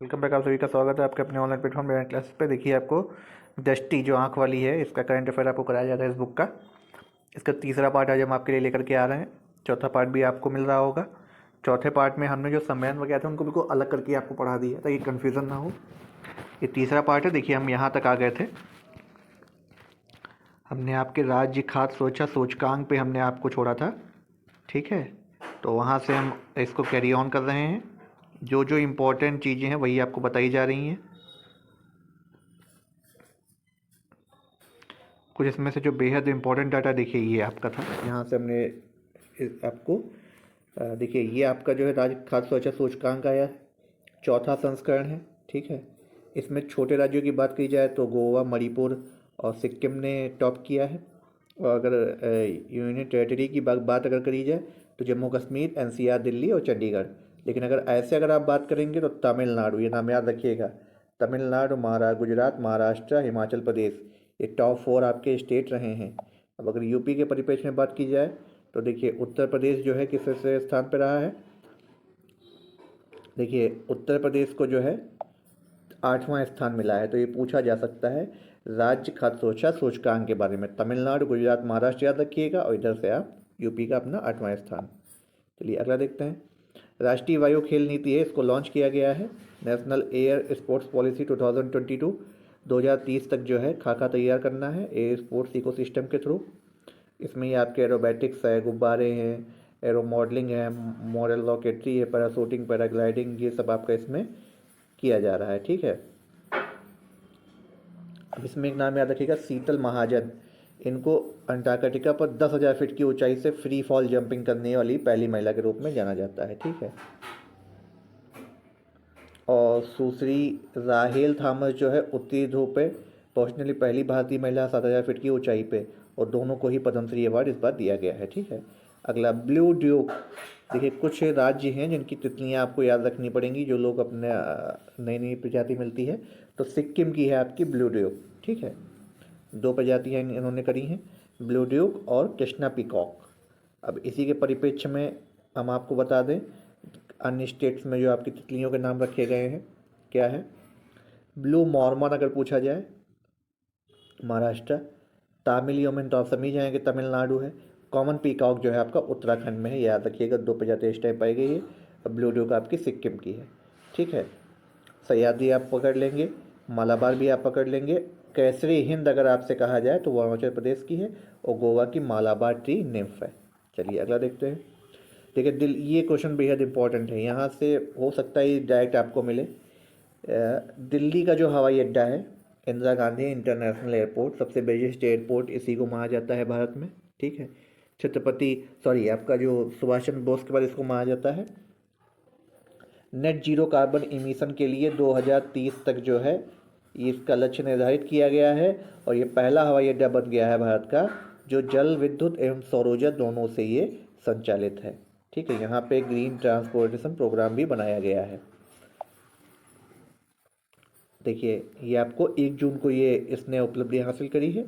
Welcome back. आप सभी का स्वागत है आपके अपने ऑनलाइन प्लेटफॉर्म बेस्ट क्लासेस पे। देखिए, आपको दृष्टि जो आंख वाली है, इसका करंट अफेयर आपको कराया जाता है इस बुक का। इसका तीसरा पार्ट आज हम आपके लिए लेकर के आ रहे हैं। चौथा पार्ट भी आपको मिल रहा होगा। चौथे पार्ट में हमने जो सम्मेलन वगैरह थे उनको बिल्कुल अलग करके आपको पढ़ा दिया ताकि कन्फ्यूज़न ना हो। ये तीसरा पार्ट है। देखिए, हम यहाँ तक आ गए थे। हमने आपके राज्य खाद्य सुरक्षा सूचकांक पे हमने आपको छोड़ा था, ठीक है। तो वहाँ से हम इसको कैरी ऑन कर रहे हैं। जो जो इम्पोर्टेंट चीज़ें हैं वही आपको बताई जा रही हैं। कुछ इसमें से जो बेहद इम्पोर्टेंट डाटा, देखिए ये आपका था। यहाँ से हमने आपको देखिए, ये आपका जो है राज्य खाद्य सुरक्षा सूचकांक आया है, चौथा संस्करण है, ठीक है। इसमें छोटे राज्यों की बात की जाए तो गोवा, मणिपुर और सिक्किम ने टॉप किया है। और अगर यूनियन टेरेटरी की बात अगर करी जाए तो जम्मू कश्मीर, एनसीआर, दिल्ली और चंडीगढ़। लेकिन अगर आप बात करेंगे तो तमिलनाडु, ये नाम याद रखिएगा। तमिलनाडु, गुजरात, महाराष्ट्र, हिमाचल प्रदेश, ये टॉप 4 आपके स्टेट रहे हैं। अब अगर यूपी के परिप्रेक्ष्य में बात की जाए तो देखिए, उत्तर प्रदेश जो है किस स्थान पर रहा है। देखिए, उत्तर प्रदेश को जो है 8वां स्थान मिला है। तो ये पूछा जा सकता है राज्य खाद्य सुरक्षा सूचकांक के बारे में। तमिलनाडु, गुजरात, महाराष्ट्र याद रखिएगा और इधर से आप यूपी का अपना 8वां स्थान। चलिए अगला देखते हैं। राष्ट्रीय वायु खेल नीति है, इसको लॉन्च किया गया है। नेशनल एयर स्पोर्ट्स पॉलिसी 2022 2030 तक जो है खाका तैयार करना है एयर स्पोर्ट्स इकोसिस्टम के थ्रू। इसमें ये आपके एरोबैटिक्स है, गुब्बारे हैं, एरो मॉडलिंग है, मॉडल रॉकेटरी है, पैराशूटिंग, पैराग्लाइडिंग, ये सब आपका इसमें किया जा रहा है, ठीक है। अब इसमें एक नाम याद रखिएगा, शीतल महाजन। इनको अंटार्कटिका पर 10,000 फीट की ऊंचाई से फ्री फॉल जंपिंग करने वाली पहली महिला के रूप में जाना जाता है, ठीक है। और सुश्री राहेल थॉमस जो है उत्तरी ध्रुव पे पहुंचने वाली पहली भारतीय महिला 7,000 फीट की ऊंचाई पे, और दोनों को ही पद्मश्री अवार्ड इस बार दिया गया है, ठीक है। अगला ब्लू ड्यूक। देखिए, कुछ राज्य हैं जिनकी तितलियां आपको याद रखनी पड़ेंगी, जो लोग अपने नई नई प्रजाति मिलती है। तो सिक्किम की है आपकी ब्लू ड्यूक, ठीक है। 2 प्रजातियाँ इन्होंने करी हैं, ब्लू ड्यूक और कृष्णा पीकॉक। अब इसी के परिप्रेक्ष्य में हम आपको बता दें अन्य स्टेट्स में जो आपकी तितलियों के नाम रखे गए हैं क्या है। ब्लू मॉर्मन अगर पूछा जाए, महाराष्ट्र। तामिल योमेन तो आप समझ जाएंगे, तमिलनाडु है। कॉमन पीकॉक जो है आपका उत्तराखंड में है, याद रखिएगा। 2 प्रजाति इस टाइप पाई गई है। और ब्लू ड्यूक आपकी सिक्किम की है, ठीक है। सह्याद्री आप पकड़ लेंगे, मालाबार भी आप पकड़ लेंगे। केसरी हिंद अगर आपसे कहा जाए तो वो अरुणाचल प्रदेश की है, और गोवा की मालाबार ट्री निम्फ है। चलिए अगला देखते हैं। देखिए, ये क्वेश्चन बेहद इंपॉर्टेंट है, यहाँ से हो सकता है डायरेक्ट आपको मिले। दिल्ली का जो हवाई अड्डा है, इंदिरा गांधी इंटरनेशनल एयरपोर्ट, सबसे बिगेस्ट एयरपोर्ट इसी को माना जाता है भारत में, ठीक है। आपका जो सुभाष चंद्र बोस के बाद इसको माना जाता है। नेट जीरो कार्बन इमिशन के लिए 2030 तक जो है ये इसका लक्ष्य निर्धारित किया गया है। और ये पहला हवाई अड्डा बन गया है भारत का जो जल विद्युत एवं सौर ऊर्जा दोनों से ये संचालित है, ठीक है। यहाँ पे ग्रीन ट्रांसपोर्टेशन प्रोग्राम भी बनाया गया है। देखिए, ये आपको 1 जून को ये इसने उपलब्धि हासिल करी है।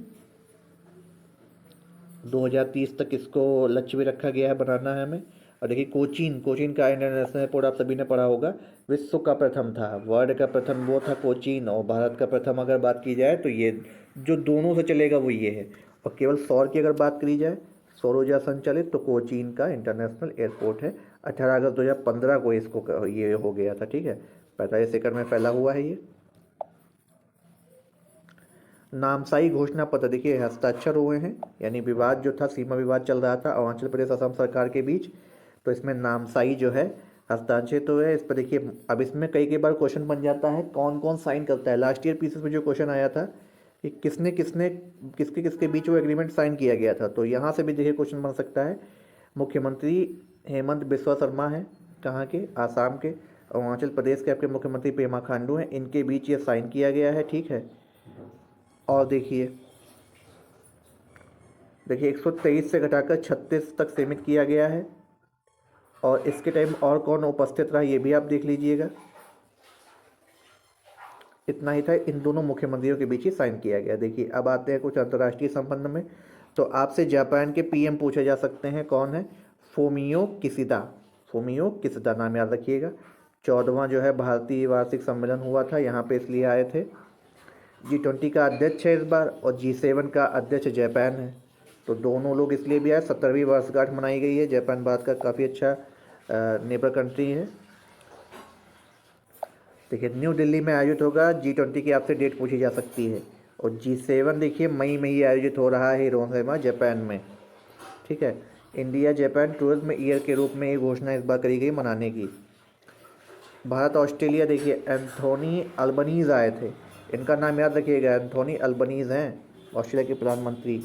2030 तक इसको लक्ष्य भी रखा गया है बनाना है हमें। और देखिए, कोचीन का इंटरनेशनल एयरपोर्ट आप सभी ने पढ़ा होगा, विश्व का प्रथम था, वर्ल्ड का प्रथम वो था कोचीन। और भारत का प्रथम अगर बात की जाए तो ये जो दोनों से चलेगा वो ये है। और केवल सौर की अगर बात करी जाए, सौर ऊर्जा संचालित, तो कोचीन का इंटरनेशनल एयरपोर्ट है। 18 अगस्त 2015 को इसको ये हो गया था, ठीक है। 45 एकड़ में फैला हुआ है ये। नामसाई घोषणा पत्र, देखिए हस्ताक्षर हुए हैं, यानी विवाद जो था, सीमा विवाद चल रहा था अरुणाचल प्रदेश असम सरकार के बीच, तो इसमें नामसाई जो है हस्ताक्षरित हुए है इस पर। देखिए, अब इसमें कई बार क्वेश्चन बन जाता है कौन कौन साइन करता है। लास्ट ईयर पीसीएस में जो क्वेश्चन आया था कि किसके किसके बीच वो एग्रीमेंट साइन किया गया था, तो यहाँ से भी देखिए क्वेश्चन बन सकता है। मुख्यमंत्री हेमंत बिस्वा शर्मा है, कहाँ के, आसाम के। अरुणाचल प्रदेश के आपके मुख्यमंत्री पेमा खांडू हैं, इनके बीच ये साइन किया गया है, ठीक है। और देखिए 123 से घटाकर 36 तक सीमित किया गया है। और इसके टाइम और कौन उपस्थित रहा ये भी आप देख लीजिएगा। इतना ही था, इन दोनों मुख्यमंत्रियों के बीच ही साइन किया गया। देखिए, अब आते हैं कुछ अंतर्राष्ट्रीय संबंध में। तो आपसे जापान के पीएम पूछे जा सकते हैं, कौन है, फूमियो किशिदा नाम याद रखिएगा। 14वां जो है भारतीय वार्षिक सम्मेलन हुआ था यहाँ पे, इसलिए आए थे। G20 का अध्यक्ष है इस बार, और G7 का अध्यक्ष जापान है, तो दोनों लोग इसलिए भी आए। 70वीं वर्षगांठ मनाई गई है। जापान भारत का काफ़ी अच्छा नेबर कंट्री है। देखिए न्यू दिल्ली में आयोजित होगा। G20 की आपसे डेट पूछी जा सकती है। और G7 देखिए मई में ही आयोजित हो रहा है हिरोशिमा जापान में, ठीक है। इंडिया जापान टूरिज्म ईयर के रूप में ये घोषणा इस बार करी गई मनाने की। भारत ऑस्ट्रेलिया देखिए एंथोनी अल्बनीज़ आए थे। इनका नाम याद रखिएगा, एंथोनी अल्बनीज़ हैं ऑस्ट्रेलिया के प्रधानमंत्री।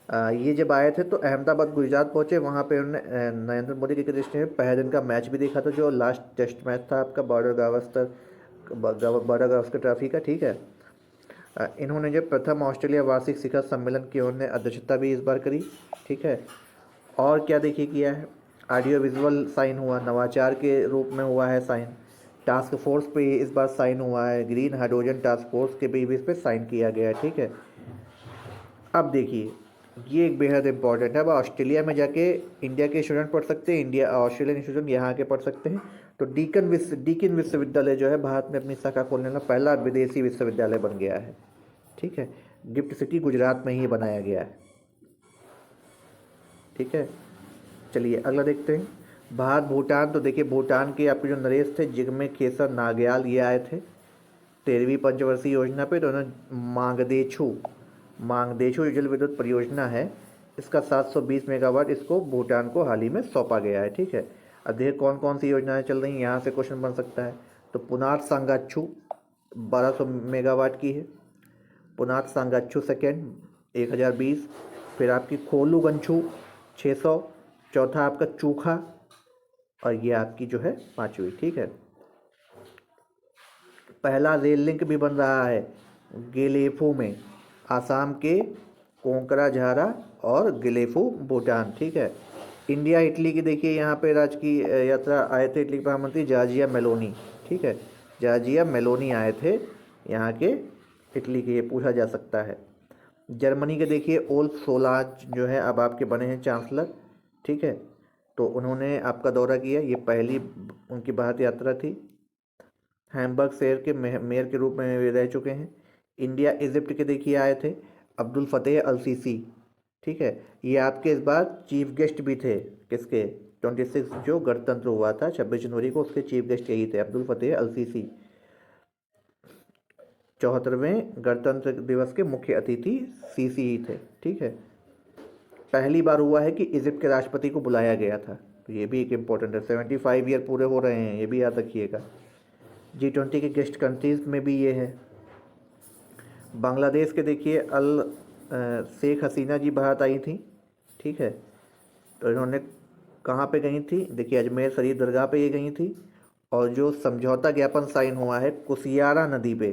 ये जब आए थे तो अहमदाबाद गुजरात पहुँचे, वहाँ पे उन्होंने नरेंद्र मोदी क्रिकेट स्टेडियम में पहले दिन का मैच भी देखा था, जो लास्ट टेस्ट मैच था आपका बॉर्डर गावस्कर ट्रॉफी का, ठीक है। इन्होंने जो प्रथम ऑस्ट्रेलिया वार्षिक शिखर सम्मेलन की उन्होंने अध्यक्षता भी इस बार करी, ठीक है। और क्या देखिए किया है, ऑडियो विजुअल साइन हुआ, नवाचार के रूप में हुआ है साइन। टास्क फोर्स पे इस बार साइन हुआ है, ग्रीन हाइड्रोजन टास्क फोर्स के भी इस पर साइन किया गया है, ठीक है। अब देखिए ये एक बेहद इंपॉर्टेंट है। अब ऑस्ट्रेलिया में जाके इंडिया के स्टूडेंट पढ़ सकते हैं, इंडिया ऑस्ट्रेलियन स्टूडेंट यहाँ के पढ़ सकते हैं। तो डीकिन विश्वविद्यालय जो है भारत में अपनी शाखा खोलने वाला पहला विदेशी विश्वविद्यालय बन गया है, ठीक है। गिफ्ट सिटी गुजरात में ही बनाया गया है, ठीक है। चलिए अगला देखते हैं, भारत भूटान। तो देखिए भूटान के आपके जो नरेश थे जिग्मे खेसर नाग्याल, ये आए थे 13वीं पंचवर्षीय योजना पे। तो उन्होंने मांगदेछू जल विद्युत परियोजना है, इसका 720 मेगावाट इसको भूटान को हाल ही में सौंपा गया है, ठीक है। अब देखिए कौन कौन सी योजनाएं चल रही हैं, यहाँ से क्वेश्चन बन सकता है। तो पुनात सांगाच्छू 1200 मेगावाट की है, पुनात सांगाच्छू सेकेंड 1020। फिर आपकी खोलूगंछू 600, चौथा आपका चूखा, और ये आपकी जो है 5वीं, ठीक है। पहला रेल लिंक भी बन रहा है गेलेफू में, आसाम के कोंकराझारा और गेलेफू भूटान, ठीक है। इंडिया इटली की देखिए यहाँ पे राजकीय यात्रा आए थे इटली के प्रधानमंत्री जार्जिया मेलोनी, ठीक है। जार्जिया मेलोनी आए थे यहाँ के इटली के, ये पूछा जा सकता है। जर्मनी के देखिए ओल्फ सोलाज जो है अब आपके बने हैं चांसलर, ठीक है। तो उन्होंने आपका दौरा किया, ये पहली उनकी भारत यात्रा थी। हैम्बर्ग शहर के मेयर के रूप में वे रह चुके हैं। इंडिया इजिप्ट के देखिए आए थे अब्दुल फतेह अल सीसी, ठीक है। ये आपके इस बार चीफ गेस्ट भी थे, किसके 26 जो गणतंत्र हुआ था 26 जनवरी को, उसके चीफ गेस्ट यही थे अब्दुल फतेह अल सीसी। 74वें गणतंत्र दिवस के मुख्य अतिथि सीसी ही थे, ठीक है। पहली बार हुआ है कि इजिप्ट के राष्ट्रपति को बुलाया गया था, तो ये भी एक इम्पोर्टेंट है। 75 ईयर पूरे हो रहे हैं, ये भी याद रखिएगा। G20 के गेस्ट कंट्रीज में भी ये है। बांग्लादेश के देखिए शेख हसीना जी भारत आई थी, ठीक है। तो इन्होंने कहाँ पे गई थी, देखिए अजमेर शरीफ दरगाह पे ये गई थी। और जो समझौता ज्ञापन साइन हुआ है कुसियारा नदी पे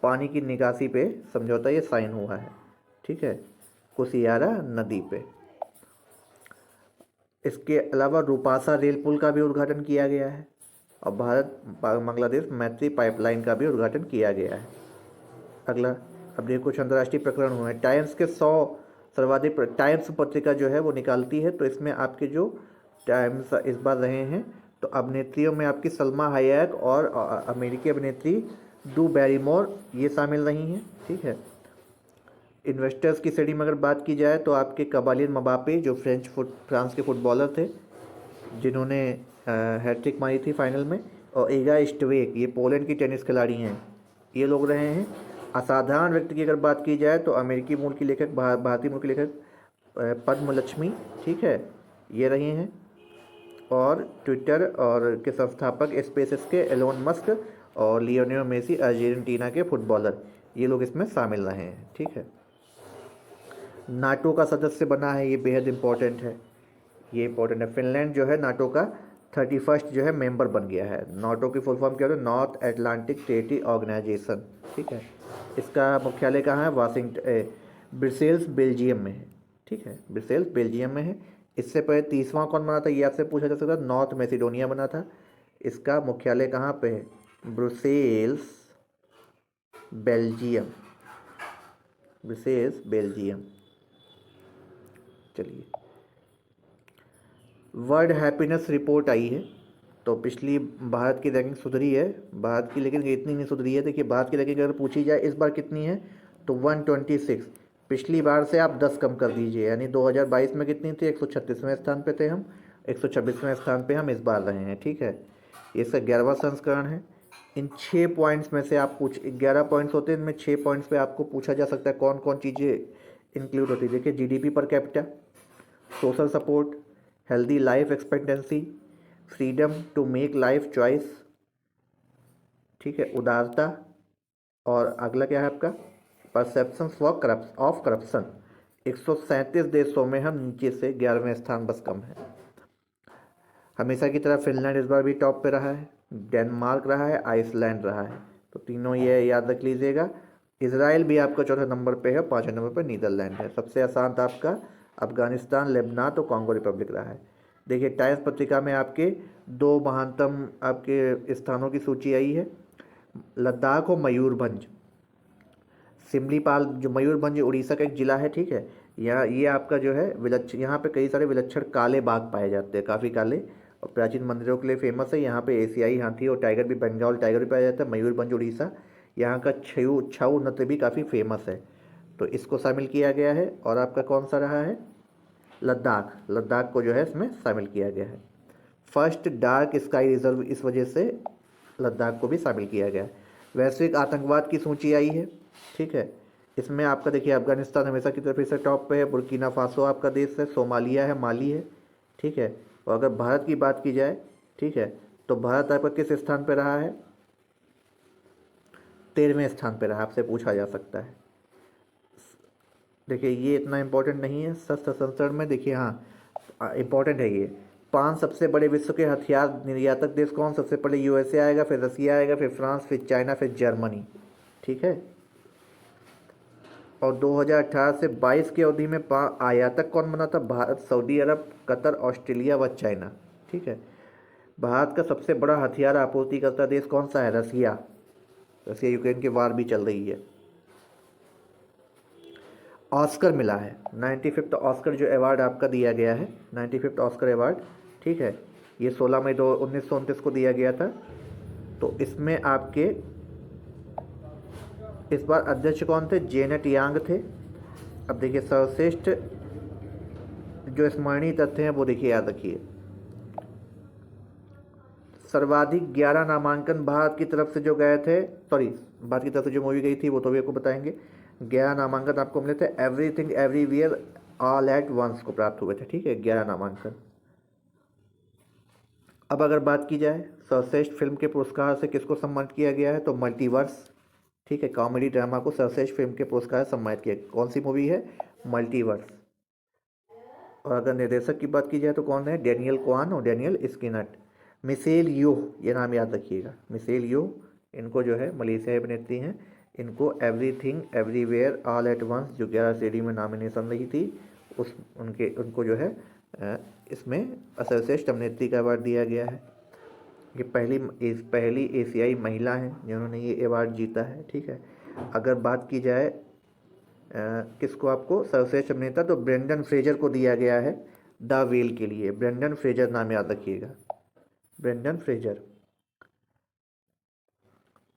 पानी की निकासी पे समझौता, ये साइन हुआ है, ठीक है, कुसियारा नदी पे। इसके अलावा रूपासा रेल पुल का भी उद्घाटन किया गया है, और भारत बांग्लादेश मैत्री पाइपलाइन का भी उद्घाटन किया गया है। अगला अब देखिए कुछ अंतर्राष्ट्रीय प्रकरण हुए हैं। टाइम्स के 100 सर्वाधिक, टाइम्स पत्रिका जो है वो निकालती है, तो इसमें आपके जो टाइम्स इस बार रहे हैं, तो अभिनेत्रियों में आपकी सलमा hayek और अमेरिकी अभिनेत्री ड्रू बैरीमोर ये शामिल रही हैं, ठीक है। इन्वेस्टर्स की श्रेणी में अगर बात की जाए तो आपके कबालिन मबापे जो फ्रांस के फुटबॉलर थे जिन्होंने हैट्रिक मारी थी फाइनल में, और इगा स्विएटेक ये पोलैंड की टेनिस खिलाड़ी हैं, ये लोग रहे हैं। असाधारण व्यक्ति की अगर बात की जाए तो अमेरिकी मूल की लेखक भारतीय मूल की लेखक पद्म लक्ष्मी, ठीक है, ये रही हैं। और ट्विटर और के संस्थापक स्पेसएक्स के एलोन मस्क और लियोनेल मेसी अर्जेंटीना के फुटबॉलर, ये लोग इसमें शामिल रहे हैं, ठीक है। नाटो का सदस्य बना है, ये बेहद इंपॉर्टेंट है, ये इंपॉर्टेंट है। फिनलैंड जो है नाटो का 31st जो है मेंबर बन गया है। नाटो की फुल फॉर्म क्या होता है, नॉर्थ अटलांटिक ट्रीटी ऑर्गेनाइजेशन, ठीक है। इसका मुख्यालय कहाँ है, ब्रसेल्स बेल्जियम में है, ठीक है, ब्रसेल्स बेल्जियम में है। इससे पहले 30वां कौन बना था, ये आपसे पूछा जा सकता है, नॉर्थ मैसिडोनिया बना था। इसका मुख्यालय कहाँ पे है, ब्रुसेल्स बेल्जियम, ब्रुसेल्स बेल्जियम। चलिए वर्ल्ड हैप्पीनेस रिपोर्ट आई है, तो पिछली भारत की रैंकिंग सुधरी है भारत की, लेकिन इतनी नहीं सुधरी है। देखिए भारत की रैंकिंग अगर पूछी जाए इस बार कितनी है तो 126। पिछली बार से आप 10 कम कर दीजिए, यानी 2022 में कितनी थी, 136वें स्थान पे थे हम, 126वें स्थान पे हम इस बार रहे हैं। ठीक है, ये इसका 11वां संस्करण है। इन 6 पॉइंट्स में से आप 11 पॉइंट्स होते हैं, इनमें 6 पॉइंट्स पे आपको पूछा जा सकता है कौन कौन चीज़ें इंक्लूड होती है। देखिए GDP per capita, social support, healthy life expectancy, freedom to make life choice, ठीक है, उदारता, और अगला क्या है आपका परसेप्शन ऑफ करप्शन। 137 देशों में हम नीचे से 11वें स्थान बस कम है। हमेशा की तरह फिनलैंड इस बार भी टॉप पे रहा है, डेनमार्क रहा है, आइसलैंड रहा है, तो तीनों ये याद रख लीजिएगा। इसराइल भी आपका चौथे नंबर पे है, 5वें नंबर पे नीदरलैंड है। सबसे आसान था आपका अफगानिस्तान, लेबनान तो कॉन्गो रिपब्लिक रहा है। देखिए टाइम्स पत्रिका में आपके 2 महानतम आपके स्थानों की सूची आई है, लद्दाख और मयूरभंज। सिमलीपाल जो मयूरभंज उड़ीसा का एक जिला है, ठीक है, यहाँ ये आपका जो है यहाँ पे कई सारे विलक्षण काले बाघ पाए जाते हैं, काफ़ी काले, और प्राचीन मंदिरों के लिए फेमस है। यहाँ पे एशियाई हाथी और टाइगर भी, बंगाल टाइगर भी पाया जाता है। मयूरभंज उड़ीसा, यहाँ का छऊ नृत्य भी काफ़ी फेमस है, तो इसको शामिल किया गया है। और आपका कौन सा रहा है, लद्दाख को जो है इसमें शामिल किया गया है। फर्स्ट डार्क स्काई रिजर्व, इस वजह से लद्दाख को भी शामिल किया गया है। वैश्विक आतंकवाद की सूची आई है, ठीक है, इसमें आपका देखिए अफगानिस्तान हमेशा की तरफ से टॉप पे है, बुर्किना फासो आपका देश है, सोमालिया है, माली है, ठीक है। और अगर भारत की बात की जाए, ठीक है, तो भारत आपका किस स्थान पे रहा है, 13वें स्थान पे रहा, आपसे पूछा जा सकता है। देखिए ये इतना इम्पोर्टेंट नहीं है शस्त्र संस्करण में, देखिए हाँ इम्पोर्टेंट है ये। 5 सबसे बड़े विश्व के हथियार निर्यातक देश कौन, सबसे पहले यूएसए आएगा, फिर रसिया आएगा, फिर फ्रांस, फिर चाइना, फिर जर्मनी, ठीक है। और 2018 से 22 की अवधि में आयातक कौन बना था, भारत, सऊदी अरब, कतर, ऑस्ट्रेलिया व चाइना, ठीक है। भारत का सबसे बड़ा हथियार आपूर्तिकर्ता देश कौन सा है, रसिया यूक्रेन की वार भी चल रही है। ऑस्कर मिला है, 95th ऑस्कर जो अवार्ड आपका दिया गया है, 95th ऑस्कर अवार्ड, ठीक है, ये 16 मई 1929 को दिया गया था। तो इसमें आपके इस बार अध्यक्ष कौन थे, जेनेट यांग थे। अब देखिए सर्वश्रेष्ठ जो स्मरणीय तथ्य हैं वो देखिए याद रखिए। सर्वाधिक 11 नामांकन भारत की तरफ से जो गए थे, भारत की तरफ से जो मूवी गई थी वो तो भी आपको बताएंगे। 11 नामांकन आपको मिले थे, everything everywhere all at once को प्राप्त हुए थे, ठीक है, 11 नामांकन। अब अगर बात की जाए सर्वश्रेष्ठ फिल्म के पुरस्कार से किसको सम्मानित किया गया है, तो मल्टीवर्स, ठीक है, कॉमेडी ड्रामा को सर्वश्रेष्ठ फिल्म के पुरस्कार से सम्मानित किया। कौन सी मूवी है, मल्टीवर्स। और अगर निर्देशक की बात की जाए तो कौन है, डेनियल क्वान और डेनियल स्किनट। मिशेल योह, ये नाम याद रखिएगा, मिशेल योह, इनको जो है मलेशियाई अभिनेत्री हैं, इनको everything everywhere all at once जो 11 श्रेणी में नॉमिनेशन रही थी उनको जो है इसमें सर्वश्रेष्ठ अभिनेत्री का अवार्ड दिया गया है। ये पहली एशियाई महिला हैं जिन्होंने ये अवार्ड जीता है, ठीक है। अगर बात की जाए किसको आपको सर्वश्रेष्ठ अभिनेता, तो ब्रेंडन फ्रेजर को दिया गया है द वेल के लिए। ब्रेंडन फ्रेजर नाम याद रखिएगा, ब्रेंडन फ्रेजर।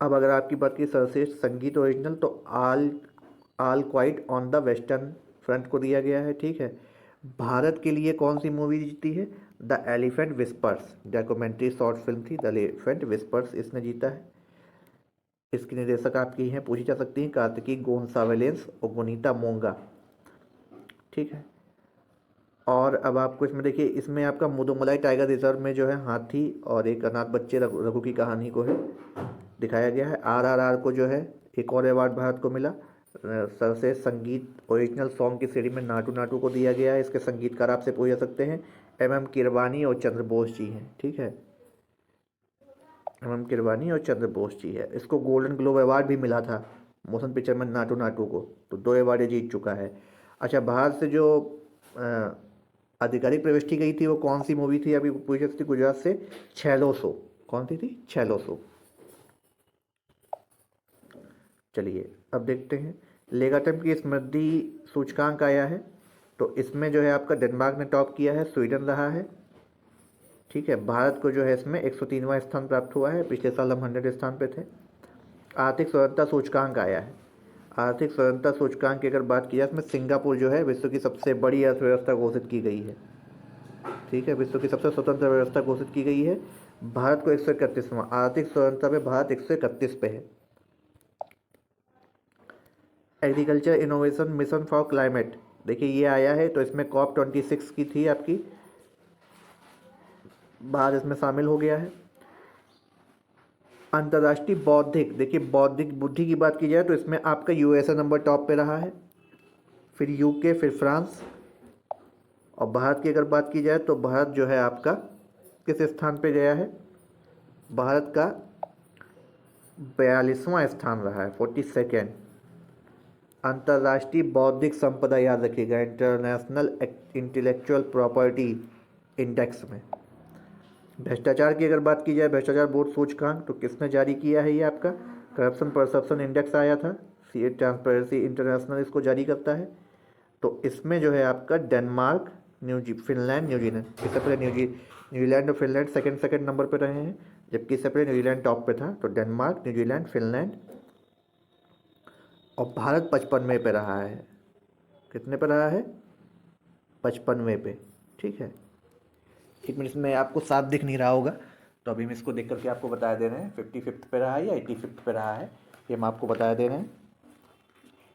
अब अगर आपकी बात की सर्वश्रेष्ठ संगीत ओरिजिनल, तो all quite on the western front को दिया गया है, ठीक है। भारत के लिए कौन सी मूवी जीती है, the elephant whispers, documentary short film थी द एलिफेंट विस्पर्स, इसने जीता है। इसकी निर्देशक आपकी हैं, पूछी जा सकती हैं, कार्तिकी गोंसावेलेंस और गुनीता मोंगा, ठीक है। और अब आपको इसमें देखिए, इसमें आपका मुदुमलाई टाइगर रिजर्व में जो है हाथी और एक अनाथ बच्चे रघु की कहानी को है दिखाया गया है। आरआरआर को जो है एक और अवार्ड भारत को मिला, सर्वश्रेष्ठ संगीत ओरिजिनल सॉन्ग की श्रेणी में नाटू नाटू को दिया गया है। इसके संगीतकार आपसे पूछ सकते हैं, एम किरवानी और चंद्र बोस जी हैं, ठीक है, एम किरवानी और चंद्र बोस जी है। इसको गोल्डन ग्लोब अवार्ड भी मिला था मोशन पिक्चर में नाटू नाटू को, तो 2 अवार्ड जीत चुका है। अच्छा, भारत से जो आधिकारिक प्रविष्टि गई थी वो कौन सी मूवी थी, अभी पूछ सकती, गुजरात से छैलो सो, कौन सी थी, छैलो सो। चलिए अब देखते हैं लेगाटम की समृद्धि सूचकांक आया है, तो इसमें जो है आपका डेनमार्क ने टॉप किया है, स्वीडन रहा है, ठीक है। भारत को जो है इसमें 103वां स्थान प्राप्त हुआ है, पिछले साल हम 100 स्थान पे थे। आर्थिक स्वतंत्रता सूचकांक आया है। आर्थिक स्वतंत्रता सूचकांक की अगर बात की जाए, इसमें सिंगापुर जो है विश्व की सबसे बड़ी अर्थव्यवस्था घोषित की गई है। ठीक है, विश्व की सबसे स्वतंत्र व्यवस्था घोषित की गई है। भारत को 131वां, आर्थिक स्वतंत्रता पे भारत 131 पे है। Agriculture innovation mission for climate, देखिए ये आया है, तो इसमें COP26 की थी आपकी, भारत इसमें शामिल हो गया है। अंतर्राष्ट्रीय बौद्धिक, देखिए बौद्धिक बुद्धि की बात की जाए तो इसमें आपका USA नंबर टॉप पे रहा है, फिर UK, फिर फ्रांस। और भारत की अगर बात की जाए तो भारत जो है आपका किस स्थान पे गया है, भारत का 42वां स्थान रहा है, 42nd। अंतर्राष्ट्रीय बौद्धिक संपदा, याद रखिएगा, इंटरनेशनल इंटेलेक्चुअल प्रॉपर्टी इंडेक्स में। भ्रष्टाचार की अगर बात की जाए, भ्रष्टाचार बोर्ड सूचकांक, तो किसने जारी किया है, ये आपका करप्शन परसेप्शन इंडेक्स आया था, ट्रांसपेरेंसी इंटरनेशनल इसको जारी करता है। तो इसमें जो है आपका डेनमार्क, फिनलैंड, न्यूजीलैंड, इससे पहले न्यूजीलैंड और फिनलैंड सेकंड नंबर पर रहे हैं, जबकि इससे पहले न्यूजीलैंड टॉप पे था। तो डेनमार्क, न्यूजीलैंड, फिनलैंड, और भारत 55वें पे रहा है। कितने पे रहा है, 55वें पे। ठीक है, एक मिनट में आपको साफ दिख नहीं रहा होगा, तो अभी हम इसको देख करके आपको बता दे रहे हैं 55th पे रहा है या 85th पे रहा है, ये हम आपको बता दे रहे हैं।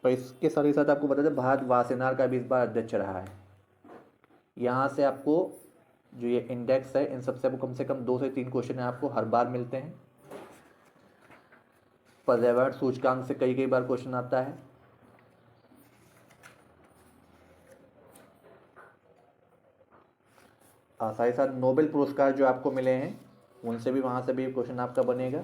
पर इसके साथ ही साथ आपको बता दें, भारत वासेनार का भी इस बार अध्यक्ष रहा है। यहाँ से आपको जो ये इंडेक्स है, इन सबसे आपको कम से कम 2 से 3 क्वेश्चन आपको हर बार मिलते हैं। पर्यावरण सूचकांक से कई कई बार क्वेश्चन आता है। साथ ही साथ नोबेल पुरस्कार जो आपको मिले हैं, उनसे भी, वहाँ से भी क्वेश्चन आपका बनेगा।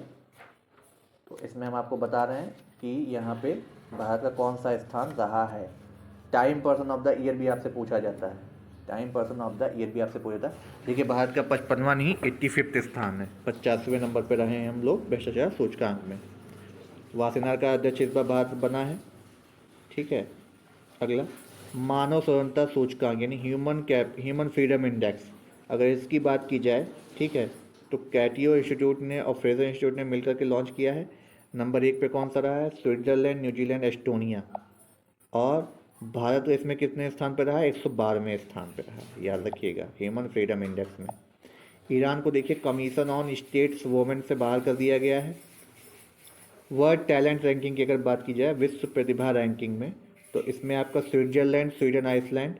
तो इसमें हम आपको बता रहे हैं कि यहाँ पे भारत का कौन सा स्थान रहा है। Time person of the year भी आपसे पूछा जाता है, time person of the year भी आपसे पूछा जाता है। देखिए भारत का 55वां नहीं 85वां स्थान है, 50वें नंबर पर रहे हैं हम लोग भ्रष्टाचार सूचकांक में। वासेनार का अध्यक्ष इस बार भारत बना है। ठीक है, अगला मानव स्वतंत्रता सूचकांक यानी ह्यूमन फ्रीडम इंडेक्स, अगर इसकी बात की जाए, ठीक है, तो कैटियो इंस्टीट्यूट ने और फ्रेजर इंस्टीट्यूट ने मिलकर के लॉन्च किया है। नंबर 1 पे कौन सा रहा है, स्विट्जरलैंड, न्यूजीलैंड, एस्टोनिया। और भारत इसमें कितने स्थान पर रहा है, 112वें स्थान पर रहा है, याद रखिएगा, ह्यूमन फ्रीडम इंडेक्स में। ईरान को देखिए कमीशन ऑन स्टेट्स वोमेन से बाहर कर दिया गया है। वर्ल्ड टैलेंट रैंकिंग की अगर बात की जाए, विश्व प्रतिभा रैंकिंग में, तो इसमें आपका स्विट्जरलैंड, स्वीडन, आइसलैंड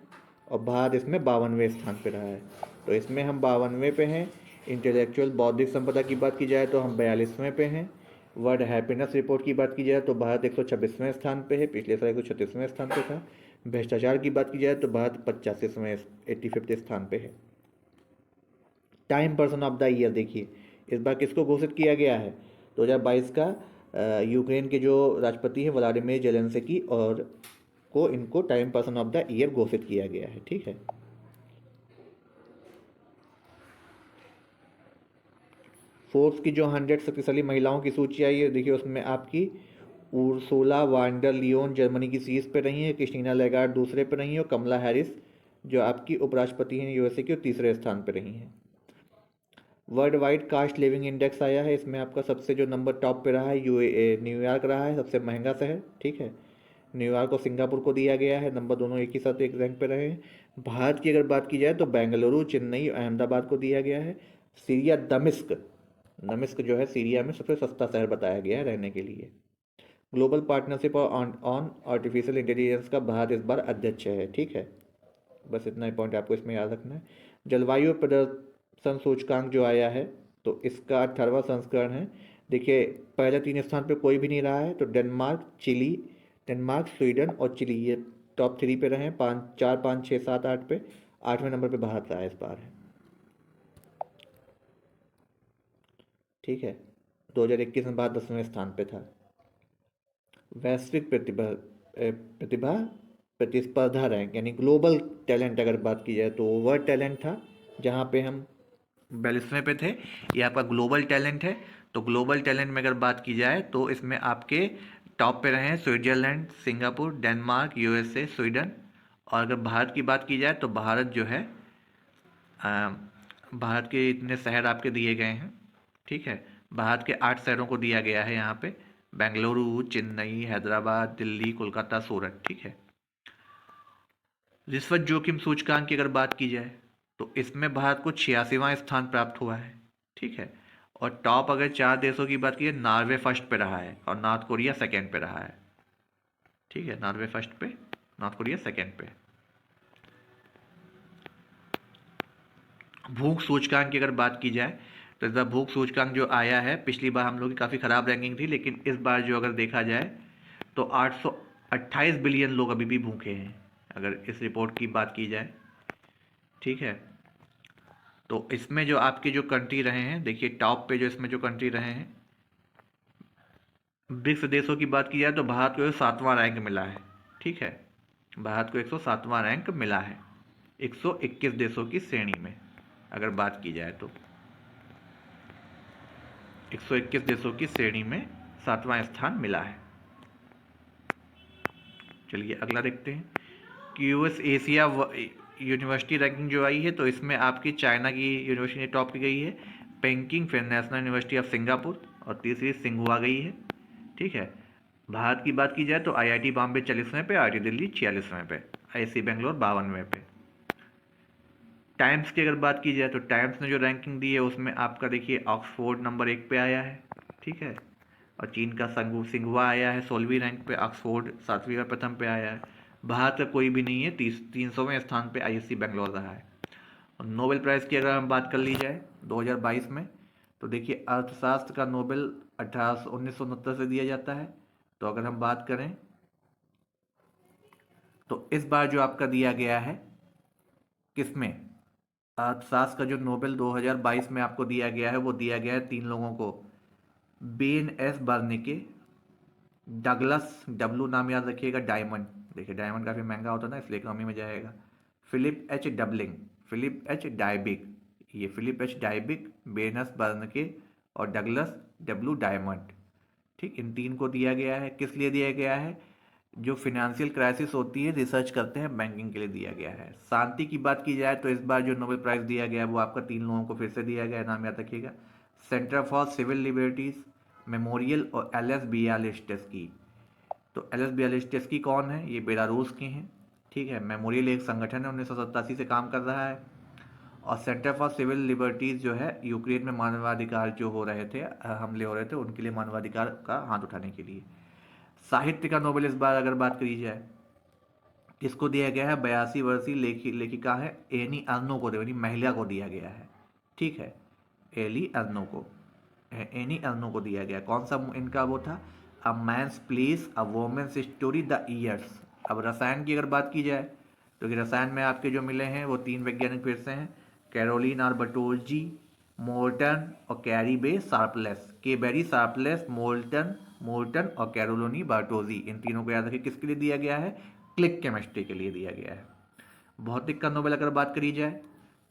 और भारत इसमें 52वें स्थान पर रहा है। तो इसमें हम 52वें पे हैं। इंटेलेक्चुअल बौद्धिक संपदा की बात की जाए तो हम 42वें पे हैं। वर्ल्ड हैप्पीनेस रिपोर्ट की बात की जाए तो भारत 126वें स्थान पे है, पिछले साल 136वें स्थान पे था। भ्रष्टाचार की बात की जाए तो भारत 85वें 85वें स्थान पे है। Time person of the year देखिए, इस बार किसको घोषित किया गया है, 2022 का यूक्रेन के जो राष्ट्रपति हैं व्लादिमीर जेलेंस्की और को इनको time person of the year घोषित किया गया है। ठीक है, फोर्ब्स की जो 100 शक्तिशाली महिलाओं की सूची आई है, देखिए उसमें आपकी उर्सुला वांडर लियोन जर्मनी की शीर्ष पे रही है, क्रिस्टीना लेगार्ड दूसरे पे रही है, और कमला हैरिस जो आपकी उपराष्ट्रपति हैं USA की, वो तीसरे स्थान पे रही हैं। World wide cost living index आया है, इसमें आपका सबसे जो नंबर टॉप पे रहा है न्यूयॉर्क रहा है, सबसे महंगा शहर। ठीक है, न्यूयॉर्क और सिंगापुर को दिया गया है नंबर, दोनों एक ही साथ एक रैंक पे रहे हैं। भारत की अगर बात की जाए तो बेंगलुरु, चेन्नई और अहमदाबाद को दिया गया है। सीरिया दमिश्क जो है सीरिया में सबसे सस्ता शहर बताया गया है रहने के लिए। Global partnership on artificial intelligence का भारत इस बार अध्यक्ष है। ठीक है, बस इतना ही पॉइंट आपको इसमें याद रखना है। जलवायु प्रदर्शन सूचकांक जो आया है, तो इसका 18वां संस्करण है। देखिए पहले 3 स्थान पे कोई भी नहीं रहा है, तो डेनमार्क, स्वीडन और चिली, ये टॉप 3 पे रहे हैं, 5, 4, 5, 6, 7, 8 पे। 8वें नंबर पे भारत रहा है इस बार। ठीक है, 2021 में भारत 10वें स्थान पे था। वैश्विक प्रतिस्पर्धा रैंक यानी ग्लोबल टैलेंट अगर बात की जाए तो वर्ल्ड टैलेंट था, जहाँ पे हम 42वें पे थे। ये आपका ग्लोबल टैलेंट है। तो ग्लोबल टैलेंट में अगर बात की जाए तो इसमें आपके टॉप पे रहे हैं Switzerland, Singapore, Denmark, USA, Sweden. और अगर भारत की बात की जाए तो भारत जो है भारत के इतने शहर आपके दिए गए हैं, ठीक है। भारत के 8 शहरों को दिया गया है यहाँ पे, बेंगलुरु, चेन्नई, हैदराबाद, दिल्ली, कोलकाता, सूरत, ठीक है। रिश्वत जोखिम सूचकांक की अगर बात की जाए तो इसमें भारत को 86वां स्थान प्राप्त हुआ है, ठीक है। और टॉप अगर 4 देशों की बात की जाए, नॉर्वे फर्स्ट पे रहा है और नॉर्थ कोरिया सेकेंड पे रहा है, ठीक है। नॉर्वे फर्स्ट पे, नॉर्थ कोरिया सेकेंड पे। भूख सूचकांक की अगर बात की जाए तो इस बार भूख सूचकांक जो आया है, पिछली बार हम लोग की काफ़ी ख़राब रैंकिंग थी, लेकिन इस बार जो अगर देखा जाए तो 828 बिलियन लोग अभी भी भूखे हैं, अगर इस रिपोर्ट की बात की जाए, ठीक है। तो इसमें जो आपके जो कंट्री रहे हैं, देखिए टॉप पे जो इसमें जो कंट्री रहे हैं, ब्रिक्स देशों की बात की जाए तो भारत को 7वां रैंक मिला है, ठीक है। भारत को 107वां रैंक मिला है 121 देशों की श्रेणी में अगर बात की जाए तो 121 देशों की श्रेणी में 7वां स्थान मिला है। चलिए अगला देखते हैं कि यूएस एशिया यूनिवर्सिटी रैंकिंग जो आई है, तो इसमें आपकी चाइना की यूनिवर्सिटी टॉप की गई है, पेकिंग, फिर नेशनल यूनिवर्सिटी ऑफ सिंगापुर और तीसरी सिंघुआ गई है, ठीक है। भारत की बात की जाए तो आईआईटी बॉम्बे 40वें पे, आईआईटी दिल्ली 46वें पे, आईआईसी बेंगलोर 52वें पे। टाइम्स की अगर बात की जाए तो टाइम्स ने जो रैंकिंग दी है उसमें आपका देखिए ऑक्सफोर्ड नंबर 1 पे आया है, ठीक है। और चीन का सिंघुआ आया है 16वीं रैंक पे, ऑक्सफोर्ड 7वीं और प्रथम पे आया है। भारत का कोई भी नहीं है, 300वें स्थान पे आईआईसी बेंगलोर रहा है। और नोबेल प्राइज़ की अगर हम बात कर ली जाए 2022 में, तो देखिए अर्थशास्त्र का नोबेल 1969 से दिया जाता है। तो अगर हम बात करें तो इस बार जो आपका दिया गया है किसमें, अर्थशास्त्र का जो नोबेल 2022 में आपको दिया गया है, वो दिया गया है 3 लोगों को, बेन एस बर्निके, डगलस, डब्लू नाम याद रखिएगा, डायमंड, देखिए डायमंड काफ़ी महंगा होता है ना, इसलिए इकोनॉमी में जाएगा, Philip H doubling, Philip H डायबिक, ये फिलिप एच डायबिक, बेनस बर्नके और डगलस डब्लू डायमंड, ठीक। इन 3 को दिया गया है, किस लिए दिया गया है, जो फिनेंशियल क्राइसिस होती है रिसर्च करते हैं, बैंकिंग के लिए दिया गया है। शांति की बात की जाए तो इस बार जो नोबेल प्राइज़ दिया गया है वो आपका 3 लोगों को फिर से दिया गया है, नाम याद रखिएगा, Center for Civil Liberties, Memorial और एल एस बियालिस्टेस्की। तो एल एस बियालिस्टेस्की कौन है, ये बेलारूस के हैं, ठीक है। मेमोरियल एक संगठन है, 1987 से काम कर रहा है। और सेंटर फॉर सिविल लिबर्टीज़ जो है यूक्रेन में मानवाधिकार जो हो रहे थे, हमले हो रहे थे, उनके लिए मानवाधिकार का हाथ उठाने के लिए। साहित्य का नोबेल इस बार अगर बात करी जाए किसको दिया गया है, 82 वर्षीय लेखिका है एनी अर्नो को, यानी महिला को दिया गया है, ठीक है। एली अर्नो को, एनी अर्नो को दिया गया। कौन सा इनका वो था, a man's place a woman's story the years. अब रसायन की अगर बात की जाए तो कि रसायन में आपके जो मिले हैं वो 3 वैज्ञानिक फिर से हैं, कैरोलिन आर बटोजी, मोर्टन और कैरी बे शार्पलेस, के बेरी शार्पलेस, मोर्टन और कैरोलोनी बार्टोजी। इन तीनों को याद रखिए, किसके लिए दिया गया है, क्लिक केमिस्ट्री के लिए दिया गया है। भौतिक का नोबेल अगर बात करी जाए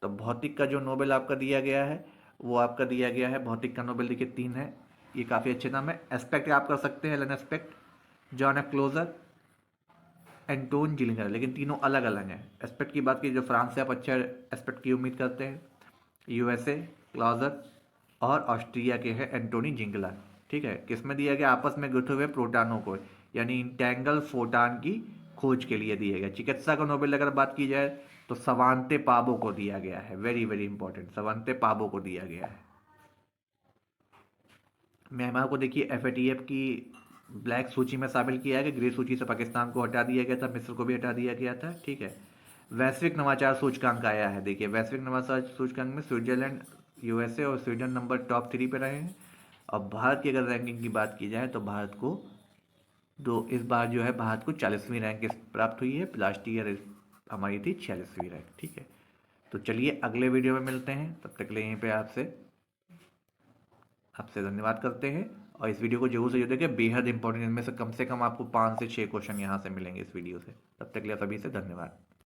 तो भौतिक का जो नोबेल आपका दिया गया है वो आपका दिया गया है, भौतिक का नोबेल देखिए 3 है, ये काफ़ी अच्छे नाम है। एस्पेक्ट आप कर सकते हैं, Alain Aspect, John F Clauser, Anton Zeilinger, लेकिन तीनों अलग अलग हैं। एस्पेक्ट की बात की जो फ्रांस से आप अच्छे एस्पेक्ट की उम्मीद करते हैं, यूएसए क्लॉजर और ऑस्ट्रिया के हैं एंटोनी जिंगलर, ठीक है। किसमें दिया गया, आपस में गुथे हुए प्रोटॉनों को, यानी इंटेंगल फोटान की खोज के लिए दिया गया। चिकित्सा का नोबेल अगर बात की जाए तो सवांते पाबो को दिया गया है, वेरी वेरी इंपॉर्टेंट, सवांते पाबो को दिया गया है। म्यांमार को देखिए एफएटीएफ की ब्लैक सूची में शामिल किया है, कि ग्रे सूची से पाकिस्तान को हटा दिया गया था, मिस्र को भी हटा दिया गया था, ठीक है। वैश्विक नवाचार सूचकांक आया है, देखिए वैश्विक नवाचार सूचकांक में स्विट्जरलैंड, यूएसए और स्वीडन नंबर टॉप 3 पे रहे हैं। और भारत की अगर रैंकिंग की बात की जाए तो भारत को इस बार जो है भारत को 40वीं रैंक प्राप्त हुई है, लास्ट ईयर हमारी थी 46वीं रैंक, ठीक है। तो चलिए अगले वीडियो में मिलते हैं, तब तक के लिए यहीं पे आपसे धन्यवाद करते हैं। और इस वीडियो को जरूर से देखें, बेहद इंपॉर्टेंट, इनमें से कम आपको 5 से 6 क्वेश्चन यहाँ से मिलेंगे इस वीडियो से। तब तक के लिए सभी से धन्यवाद।